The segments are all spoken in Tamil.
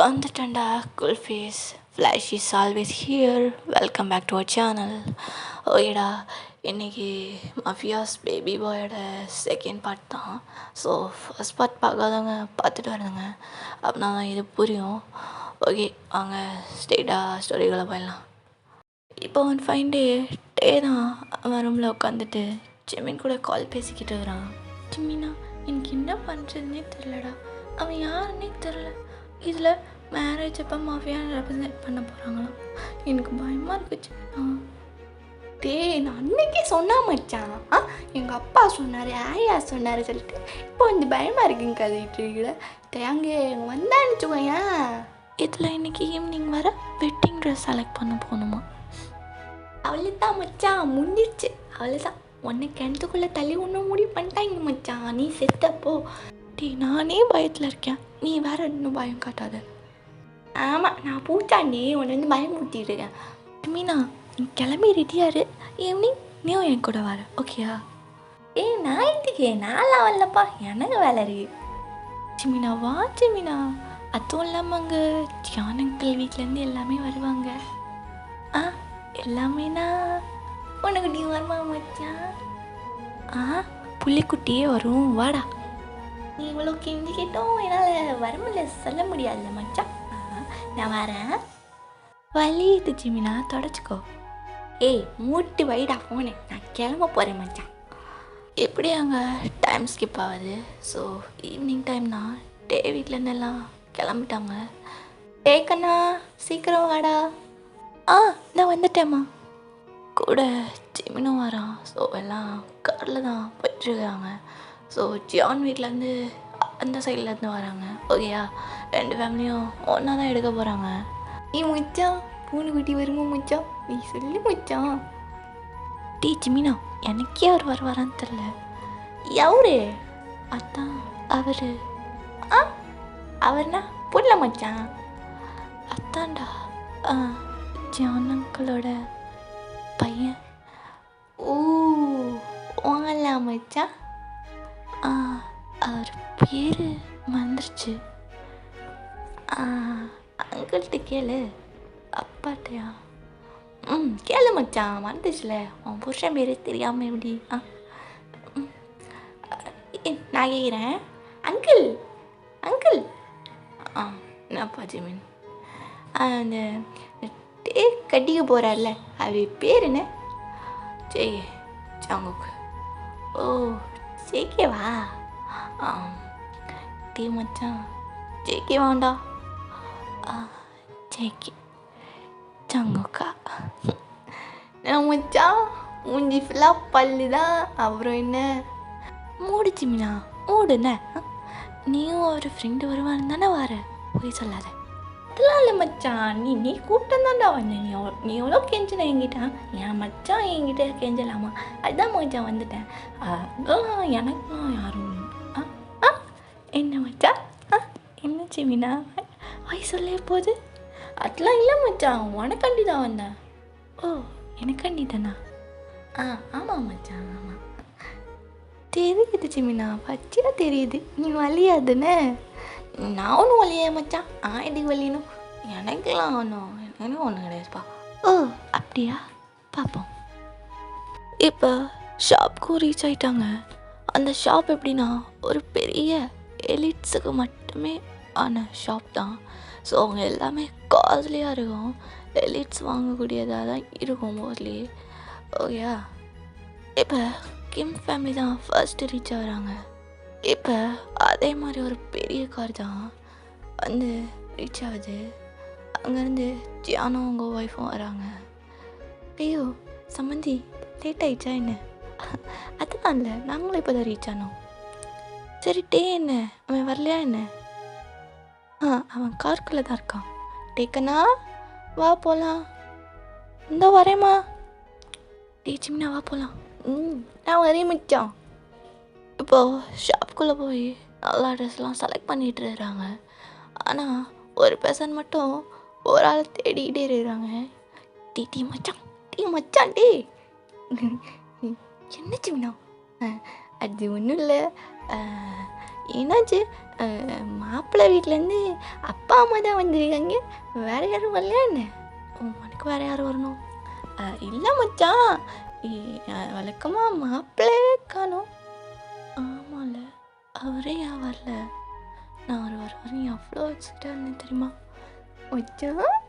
வந்துட்டேன்டா Kulfis flash is always here. Welcome back to our channel. ஓகேடா, இன்றைக்கி மஃபியாஸ் பேபி பாயோட செகண்ட் பார்ட் தான். ஸோ ஃபஸ்ட் பார்ட் பார்க்காதவங்க பார்த்துட்டு வரதுங்க, அப்படின்னா தான் இது புரியும். ஓகே, வாங்க ஸ்ட்ரெயிட்டாக ஸ்டோரிகளை போயிடலாம். இப்போ ஒன் ஃபைன் டே தான் அவன் ரூமில் உட்காந்துட்டு ஜெமின் கூட கால் பேசிக்கிட்டு இருக்கிறான். ஜெமினா, எனக்கு என்ன பண்ணுறதுனே தெரிலடா, அவன் யாருன்னே தெரில. இதில் மேரேஜ் அப்போ மாஃபியா ரெப்ரசன்ட் பண்ண போகிறாங்களாம். எனக்கு பயமாக இருக்குச்சு. நான் அன்னைக்கே சொன்னா மச்சான், எங்கள் அப்பா சொன்னார், ஆயா சொன்னார் சொல்லிட்டு இப்போ வந்து பயமாக இருக்குங்க கதைட்டு தேங்க வந்தான்னுச்சுக்கோயேன். இதில் இன்னைக்கு ஈவினிங் வர வெட்டிங் ட்ரெஸ் செலக்ட் பண்ண போகணுமா? அவ்வளோதான் மச்சான், முடிஞ்சிருச்சு, அவ்வளோதான். உன்னை கிணத்துக்குள்ளே தள்ளி ஒன்றும் முடிவு பண்ணிட்டாங்க மச்சான், நீ செத்தப்போ. நானே பயத்தில் இருக்கேன், நீ வேற இன்னும் பயம் காட்டாத. ஆமாம், நான் பூச்சாண்டி உன்னை வந்து பயம் ஊற்றிட்டு இருக்கேன். மீனா, நீ கிளம்பி ரெடியாரு, ஈவினிங் நீயும் என் கூட வர, ஓகேயா? நான் இதுக்கு நான்லாம் வரலப்பா, எனக்கு வேலை இருக்கு. சிமினா வா சிமினா. அதுவும் இல்லாமல் அங்கே ஜானங்கள் வீட்டிலேருந்து எல்லாமே வருவாங்க. எல்லாமேனா உனக்கு நீ வருமா மச்சான்? புள்ளிக்குட்டியே வரும், வாடா. நீ இவ்வளோ கெஞ்சி கேட்டோம் என்னால் வரமுடியல, சொல்ல முடியாதுல்ல மச்சான். நான் வரேன். வலியுது ஜிமினா, தொடச்சிக்கோ. மூட்டி வைடா ஃபோனு, நான் கிளம்ப போகிறேன் மச்சான். எப்படி அங்கே டைம் ஸ்கிப் ஆகுது. ஸோ ஈவினிங் டைம்னா டே வீட்டிலேருந்து எல்லாம் கிளம்பிட்டாங்க. கண்ணா, சீக்கிரம் வாடா. நான் வந்துட்டேம்மா. கூட ஜிமினும் வரான். ஸோ எல்லாம் காரில் தான் போயிட்டுருக்காங்க. ஸோ ஜியான் வீட்டிலேருந்து அந்த சைட்லேருந்து வராங்க, ஓகேயா? ரெண்டு ஃபேமிலியும் ஒன்றா தான் எடுக்க போகிறாங்க. மச்சான், பூனைக்குட்டி வருமா மச்சான், நீ சொல்லு மச்சான். ஜிமினா, எனக்கே அவர் வரான்னு தெரில. எவரு? அதான் அவர். அவர்னா புரியல மச்சான். அதான்டா, ஜான் அங்கிளோட பையன். வாங்கலாம் மச்சான். அவர் பேர் வந்துருச்சு. அங்கிள்கிட்ட கேளு. அப்பாட்டையா? கேளு மச்சான், வந்துச்சுல. உன் புருஷன் பேர் தெரியாமல் எப்படி? நான் கேட்குறேன். Uncle uncle. என்னப்பா ஜிமின்? அந்த கட்டிக்க போகிறார்ல, அவர் பேர் என்ன? ஜாங்குக்கு. ஜேகேவா? மச்சான், ஜேகே வாண்டா. ஜேகே ஜாங்குக்கா. நான் மச்சான் மூஞ்சி ஃபுல்லாக பல்லு தான், அப்புறம் என்ன? மூடு ஜிமினா, மூடுண்ண. நீயும் ஒரு ஃப்ரெண்டு வருவான்னு தானே வர, போய் சொல்லாத. அதெல்லாம் இல்லை மச்சான், நீ கூட்டம் தான்டா வந்தேன். நீ எவ்வளோ கெஞ்சின என்கிட்ட. என் மச்சான் என்கிட்ட கெஞ்சலாமா? அதுதான் மச்சான் வந்துட்டேன். அதெல்லாம் எனக்குலாம் யாரும். என்ன மச்சான்? என்ன ஜிமினா வாய் சொல்லே போகுது? அதெல்லாம் இல்லை மச்சான், உனக்காண்டி தான் வந்தேன். எனக்காண்டி தானா? ஆமாம் மச்சான், ஆமாம். தெரியுது ஜிமினா, பச்சையாக தெரியுது. நீ வலியாதுன்னு. நான் ஒன்றும் வலியா மச்சான். எதுக்கு வலியணும்? எனக்கெல்லாம் ஒன்றும் கிடையாதுப்பா. அப்படியா? பார்ப்போம். இப்போ ஷாப்புக்கும் ரீச் ஆகிட்டாங்க. அந்த ஷாப் எப்படின்னா ஒரு பெரிய எலிட்ஸுக்கு மட்டுமே ஆன ஷாப் தான். ஸோ அவங்க எல்லாமே காஸ்ட்லியாக இருக்கும், எலிட்ஸ் வாங்கக்கூடியதாக தான் இருக்கும் மோஸ்ட்லி, ஓகேயா? இப்போ கிம் ஃபேமிலி தான் ஃபர்ஸ்ட்டு ரீச் ஆகிறாங்க. இப்போ அதே மாதிரி ஒரு பெரிய கார் தான் வந்து ரீச் ஆகுது. அங்கேருந்து ஜியானும் அவங்க ஒய்ஃபும் வராங்க. ஐயோ சம்மந்தி, லேட் ஆகிடுச்சா என்ன? அதுதான் இல்லை, நாங்களும் இப்போ தான் ரீச் ஆனோம். சரி, என்ன அவன் வரலையா என்ன? அவன் காருக்குள்ளே தான் இருக்கான். டேக்கண்ணா, வா போகலாம். இந்த வரேம்மா. சிம்னா வா போகலாம். நான் வரேன் மச்சான். இப்போது ஷாப்புக்குள்ளே போய் நல்லா ட்ரெஸ்லாம் செலக்ட் பண்ணிகிட்டு இருக்கிறாங்க. ஆனால் ஒரு பர்சன் மட்டும் ஒரு ஆள் தேடிக்கிட்டே இருக்கிறாங்க. டீ மச்சான் டே. என்ன சிம்னா? அது ஒன்றும் இல்லை, என்னாச்சு? மாப்பிள்ளை வீட்டிலேருந்து அப்பா அம்மா தான் வந்திருக்காங்க, வேறு யாரும் வரலையா என்ன? உனக்கு வேறு யாரும் வரணும்? இல்லை மச்சான், வழக்கமாக மாப்பிள்ளையே காணோம். ஆமாம்ல, அவரே ஏன் வரல? நான் அவர் வருவார் எவ்வளோ வச்சுக்கிட்டே இருந்தேன் தெரியுமா மச்சான்?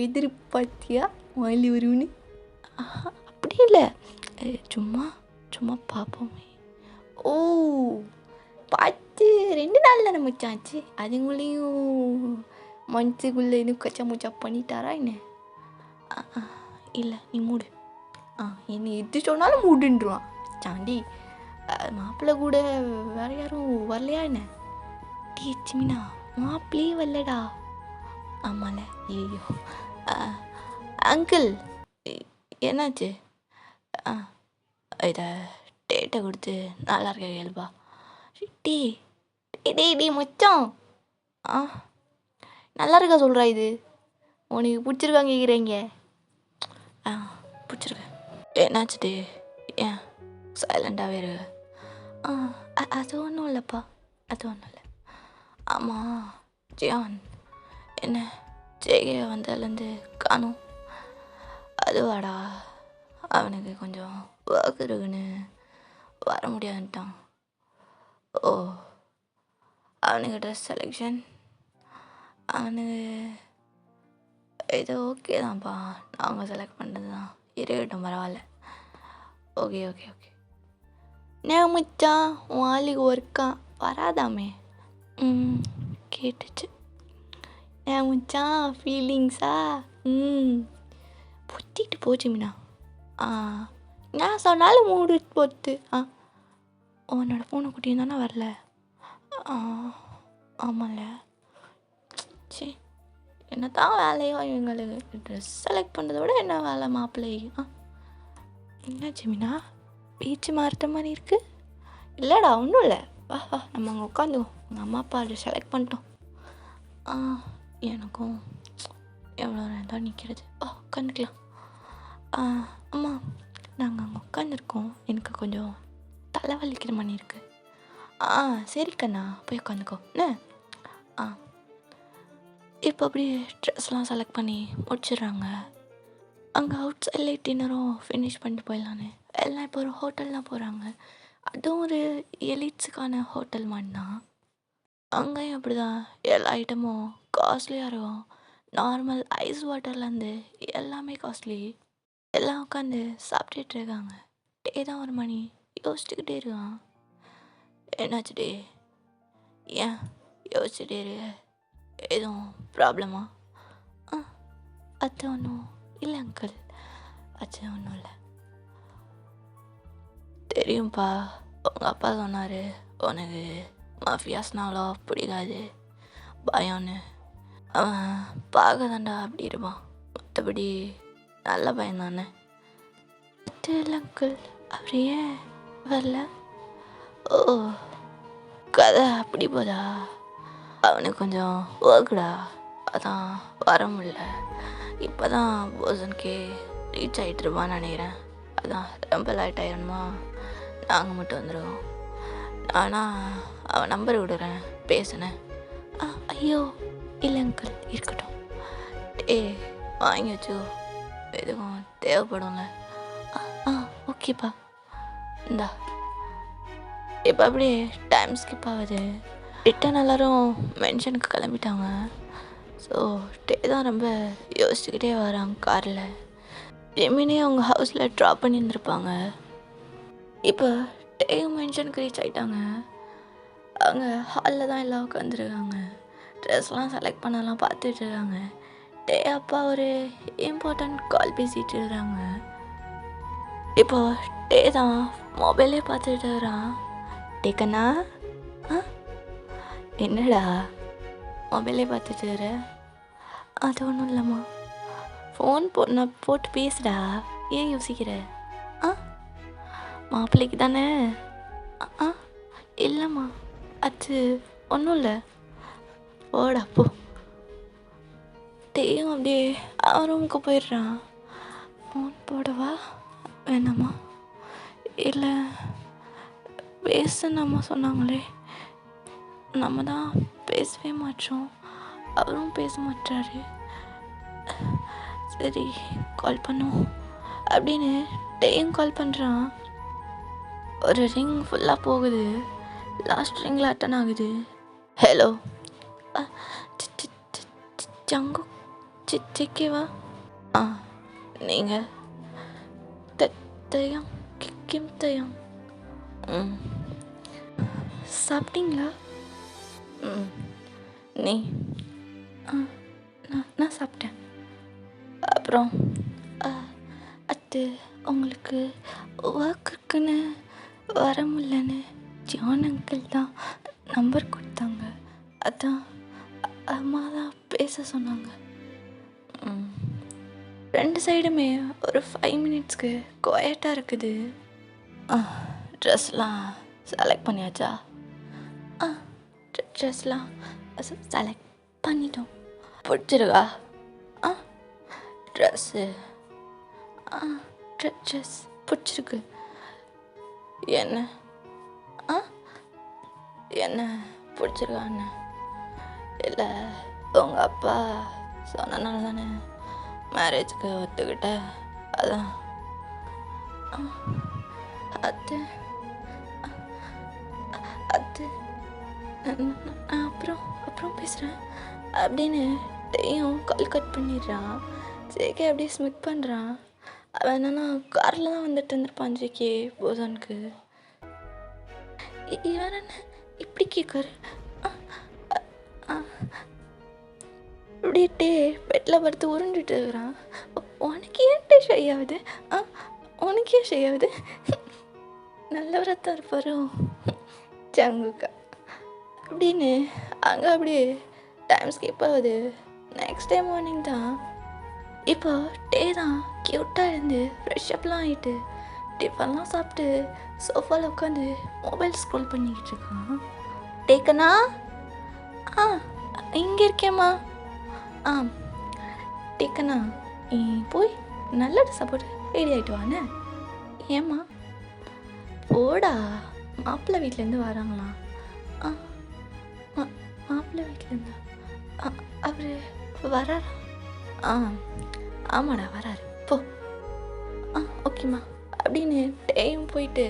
எதிர்பார்த்தியா வாலி வருவனு? அப்படி இல்லை, சும்மா சும்மா பார்ப்போமே. ஓ, பார்த்து 2 நாள் தானே மச்சாச்சு, அதுங்களையும் மனசுக்குள்ளே எதுவும் கச்சா முச்சா பண்ணிட்டாரா என்ன? இல்லை, நீ மூடு. என்னை எது சொன்னாலும் மூடுன்றான் சாண்டி. மாப்பிள்ளை கூட வேறு யாரும் வரலையா என்ன? டீச்சிமினா, மாப்பிள்ளையே வரலடா. ஆமால, ஐயோ அங்கிள் என்னாச்சு? இதை டேட்டை கொடுத்து நல்லா இருக்க கேள்பா. டீ டே மச்சான், நல்லா இருக்கா சொல்கிறா? இது உனக்கு பிடிச்சிருக்காங்க கேட்குறீங்க? பிடிச்சிருக்க. என்னாச்சு டே, ஏன் சைலண்டாகவே இருக்கு? அது ஒன்றும் இல்லைப்பா, அது ஒன்றும் இல்லை. ஆமாம் ஜியான், என்ன ஜெய வந்ததுலேருந்து காணும்? அதுவாடா, அவனுக்கு கொஞ்சம் ஒர்க் இருக்குன்னு வர முடியாதுன்ட்டான். ஓ, அவனுக்கு ட்ரெஸ் செலெக்ஷன் அவனுக்கு இது ஓகே தான்ப்பா, நாங்கள் செலக்ட் பண்ணுறது தான், இருக்கட்டும் பரவாயில்ல. Okay okay okay. நான் மச்சான் வாலிக்கு ஒர்க்கா வராதாமே? கேட்டுச்சு. ஏன் மச்சான் ஃபீலிங்ஸா? புத்திட்டு போச்சு மீனா. நான் சொன்னாலும் மூடு போட்டு. உன்னோட ஃபோனை குட்டியும் தானே வரல? ஆமாம்ல. சரி, என்ன தான் வேலையோ இவங்களுக்கு, ட்ரெஸ் செலக்ட் பண்ணுறத விட என்ன வேலை மாப்பிள்ளை? என்னாச்சு மீனா, பீச்சு மாறுற மாதிரி இருக்குது? இல்லைடா, ஒன்றும் இல்லை, வா வா நம்ம அங்கே உட்காந்துவோம். எங்கள் அம்மா அப்பா அதை செலக்ட் பண்ணிட்டோம். எனக்கும் எவ்வளோ நேரம் தான் நிற்கிறது, உட்காந்துக்கலாம். அம்மா, நாங்கள் அங்கே உட்காந்துருக்கோம், எனக்கு கொஞ்சம் தலைவலிக்கிற மாதிரி இருக்குது. சரி கண்ணா, போய் உட்காந்துக்கோ என்ன. இப்போ அப்படியே ட்ரெஸ்லாம் செலக்ட் பண்ணி முடிச்சிடுறாங்க. அங்கே அவுட் சைட்ல டின்னரும் ஃபினிஷ் பண்ணிட்டு போயிடலான்னு எல்லாம் இப்போ ஒரு ஹோட்டல்லாம் போகிறாங்க. அதுவும் ஒரு எலிட்ஸுக்கான ஹோட்டல் மாதிரி தான். அங்கேயும் அப்படி தான், எல்லா ஐட்டமும் காஸ்ட்லியாக இருக்கும். நார்மல் ஐஸ் வாட்டர்லேருந்து எல்லாமே காஸ்ட்லி. எல்லாம் உட்காந்து சாப்பிட்டுட்டு இருக்காங்க. டே தான் ஒரு மணி, யோசிச்சுக்கிட்டே இருக்கான். என்னாச்சு டே, ஏன் யோசிச்சுட்டே இரு? எதுவும் ப்ராப்ளமா? அது ஒன்றும் இல்லை அங்கிள், அது ஒன்றும் இல்லை. தெரியும்ப்பா, உங்கள் அப்பா சொன்னார் உனக்கு மாஃபியாஸ்னா அவ்வளோ பிடிக்காது, பயம்னு. அவன் பார்க்க தாண்டா அப்படி இருப்பான், மற்றபடி நல்ல பயம் தானே. அது இல்லை அங்கிள், அப்படியே வரல. ஓ, கதை அப்படி போதா? அவனுக்கு கொஞ்சம் ஒர்க்குடா, அதான் வர முடியல. இப்போ தான் போசனுக்கே ரீச் ஆகிட்டு இருப்பான்னு நினைக்கிறேன். அதான் ரொம்ப லேட் ஆகிடணுமா, நாங்கள் மட்டும் வந்துடுவோம். ஆனால் அவன் நம்பர் விடுறேன், பேசுனேன். ஐயோ இல்லை அங்கிள், இருக்கட்டும். வாங்கி வச்சோ, எதுவும் தேவைப்படும்ல. ஓகேப்பா, இந்தா. இப்போ அப்படியே டைம் ஸ்கிப் ஆகுது. ரிட்டன் எல்லோரும் மென்ஷனுக்கு கிளம்பிட்டாங்க. ஸோ டே தான் ரொம்ப யோசிச்சுக்கிட்டே வராங்க காரில். ஜெமினே அவங்க ஹவுஸில் ட்ராப் பண்ணியிருந்துருப்பாங்க. இப்போ டேயும் மென்ஷனுக்கு ரீச் ஆகிட்டாங்க. அவங்க ஹாலில் தான் எல்லாம் உட்காந்துருக்காங்க. ட்ரெஸ்லாம் செலக்ட் பண்ணலாம் பார்த்துட்டு இருக்காங்க. டே அப்பா ஒரு இம்பார்ட்டண்ட் கால் பேசிகிட்டு இருக்கிறாங்க. இப்போ டே தான் மொபைலே பார்த்துட்டு இருக்கிறான். டேக்கண்ணா, என்னடா மொபைலே பார்த்துட்டு வர? அது ஒன்றும் இல்லைம்மா, ஃபோன் போட்டு பேசுடா, ஏன் யோசிக்கிற? மாப்பிள்ளைக்கு தானே? இல்லைம்மா, அது ஒன்றும் இல்லை, ஓடா போ. டேயும் அப்படியே அவன் ரூமுக்கு போயிடுறான். ஃபோன் போடவா வேணாமா? இல்லை பேசுன்னு அம்மா சொன்னாங்களே, நம்ம தான் பேசவே மாட்டோம், அவரும் பேச மாட்டாரு. சரி கால் பண்ணுவோம் அப்படின்னு டேயும் கால் பண்ணுறான். ஒரு ரிங் ஃபுல்லாக போகுது, லாஸ்ட் ரிங்கில் அட்டன் ஆகுது. ஹலோ ஜங்கு சிக்கேவா? நீங்கள் தயம் கிம் தயம். சாப்பிட்டீங்களா? நீ? நான் சாப்பிட்டேன். அப்புறம் அது உங்களுக்கு ஒர்க் இருக்குன்னு வர முடியலன்னு ஜான் அங்கிள் தான் நம்பர் கொடுத்தாங்க. அதான் அம்மா தான் பேச சொன்னாங்க. 2 சைடுமே ஒரு 5 மினிட்ஸ்க்கு குவைட்டாக இருக்குது. ட்ரெஸ்லாம் செலக்ட் பண்ணியாச்சா? ட்ரெஸ்லாம் செலக்ட் பண்ணிட்டோம். பிடிச்சிருக்கா? ட்ரெஸ்ஸு ட்ரெஸ் பிடிச்சிருக்கு. என்ன என்ன பிடிச்சிருக்கான்னு இல்லை, உங்கள் அப்பா சொன்னனால தானே மேரேஜுக்கு ஒத்துக்கிட்ட. அதான் அது அது நான் அப்புறம் பேசுகிறேன் அப்படின்னு டேயும் கால் கட் பண்ணிடுறான். ஜேகே அப்படியே ஸ்மித் பண்ணுறான். அவன் என்னன்னா காரில் தான் வந்துட்டு இருந்திருப்பான் ஜேகே போசானுக்கு. இவன் என்ன இப்படி கேட்காரு? அப்படியே பெட்டில் படுத்து உருண்டுட்டு இருக்கிறான். உனக்கு ஏன்ட்டே ஷையாகுது? உனக்கே ஷையாகுது? நல்லவரத்தான் இருப்பாரோ ஜங்குக்கா அப்படின்னு அங்கே அப்படியே டைம் ஸ்கிப் ஆகுது. நெக்ஸ்ட் டே மார்னிங் தான். இப்போ டே தான் க்யூட்டாக இருந்து ஃப்ரெஷ்அப்லாம் ஆகிட்டு டிஃபன்லாம் சாப்பிட்டு சோஃபாவில் உட்காந்து மொபைல் ஸ்க்ரோல் பண்ணிக்கிட்டு இருக்கான். டேக்கண்ணா, இங்கே இருக்கேம்மா. டேக்கண்ணா, நீ போய் நல்ல ட்ரெஸ்ஸாக போட்டு ரெடி ஆகிட்டு வானே. ஏம்மா? போடா, மாப்பிள்ளை வீட்டிலேருந்து வராங்களாம். மாப்பிள்ளை வீட்டிலேருந்து அவர் வராரா? ஆமாடா வராரு, போ. ஓகேம்மா அப்படின்னு டேயும் போயிட்டு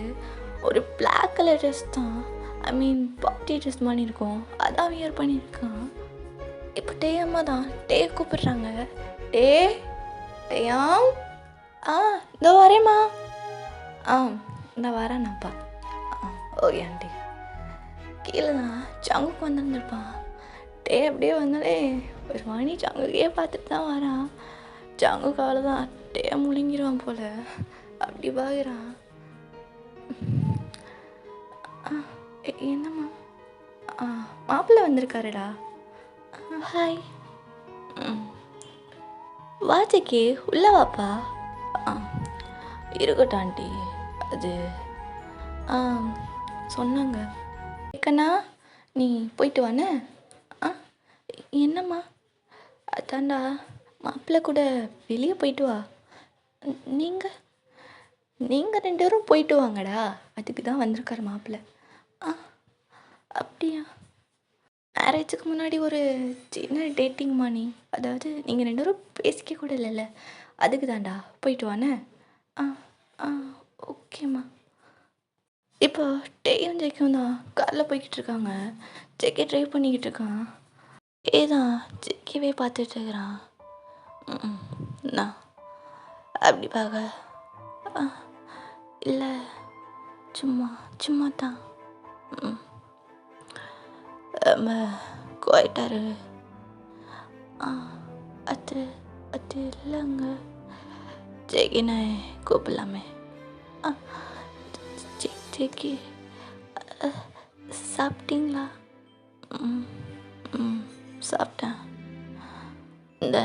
ஒரு பிளாக் கலர் ட்ரெஸ் தான், பார்ட்டி ட்ரெஸ் மாதிரி இருக்கும், அதான் வியர் பண்ணியிருக்கான். இப்போ டே அம்மா தான் டே கூப்பிடுறாங்க. டேயாம், இதோ வரேம்மா. இந்த வரேன்னாப்பா. Okay aunty. கீழே தான் ஜங்குக்கு வந்துருந்துருப்பான். டே அப்படியே வந்தாலே ஒரு மணி ஜங்குக்கே பார்த்துட்டு தான் வரான். ஜங்கு காலை தான் டே முழுங்கிடுவான் போல, அப்படி பார்க்குறான். என்னம்மா? மாப்பிள்ளை வந்திருக்காருடா. ஹாய். வாஜிக்கு உள்ள வாப்பா. இருக்கட்டும் ஆண்டி, அது சொன்னாங்க. ஏக்கண்ணா, நீ போயிட்டு வானே. என்னம்மா? அதாண்டா மாப்பிள்ளை கூட வெளியே போயிட்டு வா. நீங்கள் 2 பேரும் போயிட்டு வாங்கடா, அதுக்கு தான் வந்திருக்காரு மாப்பிள்ளை. அப்படியா? மேரேஜுக்கு முன்னாடி ஒரு சின்ன டேட்டிங் மணி, அதாவது நீங்கள் 2 பேரும் பேசிக்க கூட இல்லைல்ல, அதுக்கு தாண்டா, போயிட்டு வானே. ஓகேம்மா. இப்போ டேயும் ஜேக்கும் தான் காரில் போய்கிட்டு இருக்காங்க. ஜேக்கே ட்ரைவ் பண்ணிக்கிட்டு இருக்கான். ஏதான் ஜேக்கேவே பார்த்துட்டு இருக்கிறான். நான் அப்படி பார்க்க இல்லை, சும்மா தான். குவாய்ட்டாரு. அது இல்லைங்க. ஜெகினை கூப்பிடலாமே. ஜெகி சாப்பிட்டீங்களா? சாப்பிட்டேன். இந்த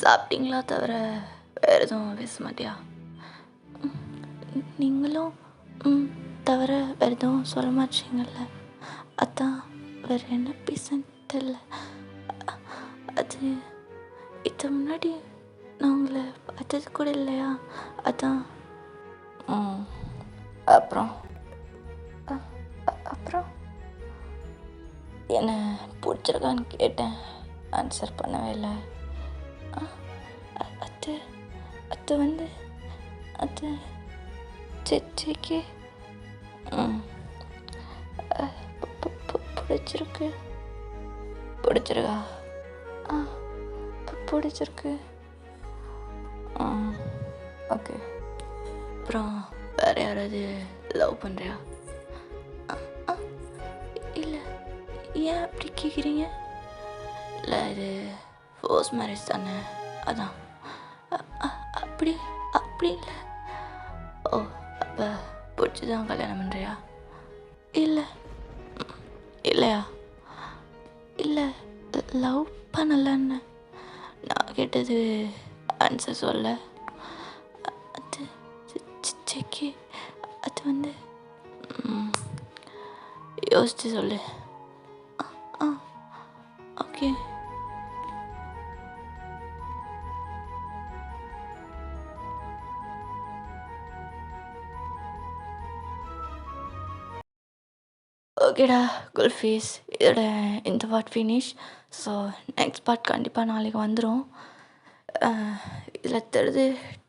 சாப்பிட்டீங்களா தவிர வேறு எதுவும் பேச மாட்டியா? நீங்களும் தவிர வேறு எதுவும் சொல்ல மாட்டீங்கல்ல, அதான் வேறு என்ன பீசன்னு தெரில. அது இதுக்கு முன்னாடி நான் உங்களை பார்த்தது கூட இல்லையா, அதான். அப்புறம் பிடிச்சிருக்கான்னு கேட்டேன், ஆன்சர் பண்ணவே இல்லை. அத்தை அத்தை வந்து அத்தை சிச்சிக்கு பிடிச்சிருக்கு. பிடிச்சிருக்கா? பிடிச்சிருக்கு. ஓகே. அப்புறம் வேறு யாராவது லவ் பண்ணுறியா? இல்லை. ஏன் அப்படி கேட்குறீங்க? இல்லை, இது ஃபோர்ஸ் மேரேஜ் தானே, அதான். அப்படி அப்படி இல்லை. ஓ, அப்போ பிடிச்சி தான் கல்யாணம் பண்ணுறியா? இல்லை. இல்லையா? இல்லை, லவ் பண்ணலன்னு. நான் கேட்டது ஆன்சர் சொல்ல. அது சிச்சிக்கு அது வந்து யோசிச்சு சொல்லு. ஓகே. ஓகேடா குல்ஃபீஸ், இதோட இந்த part finish. So next part கண்டிப்பாக நாளைக்கு வந்துடும். இதில் தருது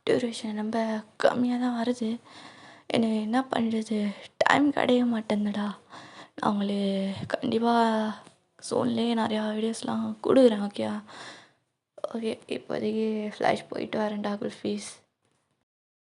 டியூரேஷன் ரொம்ப கம்மியாக தான் வருது. எனக்கு என்ன பண்ணுறது, டைம் கிடைக்க மாட்டேங்குதுடா. நான் உங்களுக்கு கண்டிப்பாக சோன்லேயே நிறையா வீடியோஸ்லாம் கொடுக்குறேன். ஓகே, இப்போதைக்கு ஃப்ளாஷ் போயிட்டு வரேன்டா குல்ஃபீஸ்.